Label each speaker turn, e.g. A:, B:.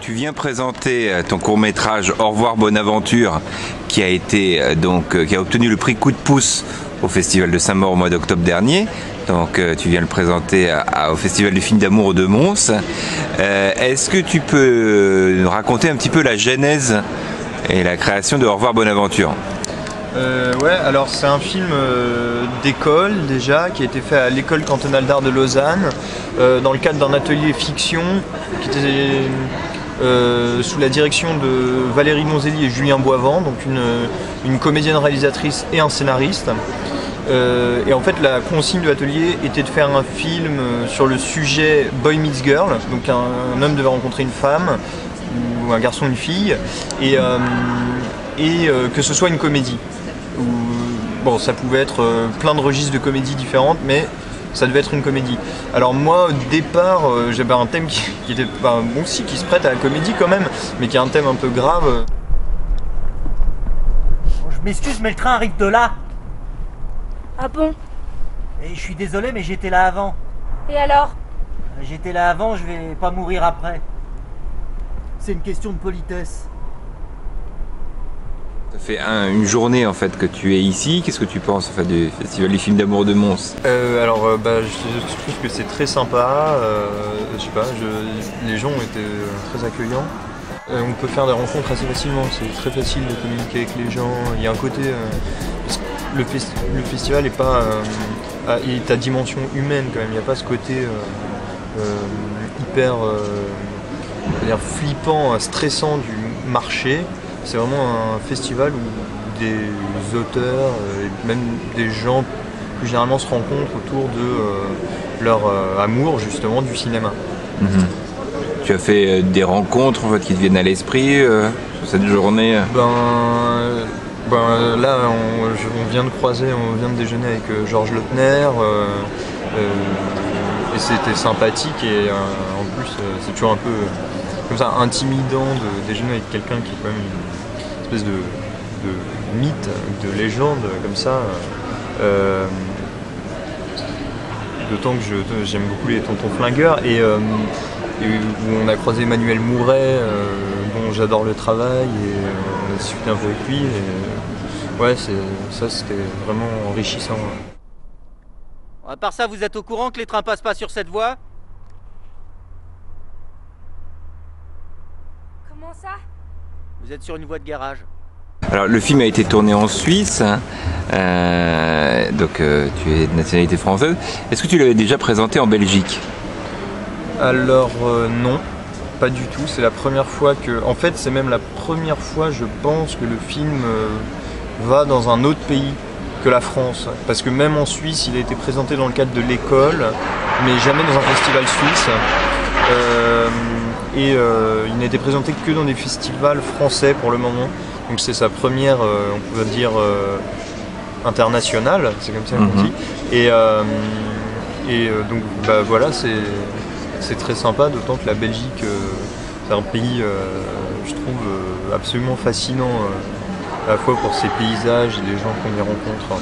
A: Tu viens présenter ton court-métrage Au revoir bonne aventure qui a été qui a obtenu le prix Coup de pouce au Festival de Saint-Maur au mois d'octobre dernier. Donc tu viens le présenter au Festival du film d'amour de Mons. Est-ce que tu peux nous raconter un petit peu la genèse et la création de Au revoir bonne aventure?
B: Ouais, alors c'est un film d'école déjà qui a été fait à l'école cantonale d'art de Lausanne dans le cadre d'un atelier fiction qui était sous la direction de Valérie Donzelli et Julien Boivent, donc une comédienne réalisatrice et un scénariste. Et en fait la consigne de l'atelier était de faire un film sur le sujet Boy Meets Girl, donc un homme devait rencontrer une femme ou un garçon une fille et que ce soit une comédie. Bon, ça pouvait être plein de registres de comédies différentes, mais ça devait être une comédie. Alors moi, au départ, j'avais un thème qui était bon, si, qui se prête à la comédie quand même, mais qui est un thème un peu grave.
C: Bon, je m'excuse, mais le train arrive de là.
D: Ah bon?
C: Et je suis désolé, mais j'étais là avant.
D: Et alors?
C: J'étais là avant, je vais pas mourir après. C'est une question de politesse.
A: Ça fait une journée en fait que tu es ici. Qu'est-ce que tu penses en fait, du Festival du film d'amour de Mons?
B: Alors je trouve que c'est très sympa, je sais pas, les gens ont été très accueillants. On peut faire des rencontres assez facilement, c'est très facile de communiquer avec les gens. Il y a un côté, le festival est pas, il est à dimension humaine quand même, il n'y a pas ce côté hyper flippant, stressant du marché. C'est vraiment un festival où des auteurs et même des gens plus généralement se rencontrent autour de leur amour justement du cinéma.
A: Tu as fait des rencontres en fait, qui te viennent à l'esprit sur cette journée?
B: Là, on vient de déjeuner avec Georges Lautner et c'était sympathique et en plus c'est toujours un peu comme ça intimidant de déjeuner avec quelqu'un qui est quand même une espèce de mythe, de légende comme ça. D'autant que j'aime beaucoup les Tontons Flingueurs et où on a croisé Emmanuel Mouret, dont j'adore le travail et on a discuté un peu avec lui. Et, ouais, ça c'était vraiment enrichissant.
C: À part ça, vous êtes au courant que les trains passent pas sur cette voie?
D: Comment ça?
C: Vous êtes sur une voie de garage.
A: Alors le film a été tourné en Suisse, donc tu es de nationalité française. Est-ce que tu l'avais déjà présenté en Belgique?
B: Alors non, pas du tout. C'est la première fois que... En fait, c'est même la première fois, je pense, que le film va dans un autre pays que la France. Parce que même en Suisse, il a été présenté dans le cadre de l'école, mais jamais dans un festival suisse. Il n'a été présenté que dans des festivals français pour le moment. Donc c'est sa première, on peut dire, internationale, c'est comme ça qu'on dit. Et donc voilà, c'est très sympa, d'autant que la Belgique, c'est un pays, je trouve, absolument fascinant, à la fois pour ses paysages et les gens qu'on y rencontre.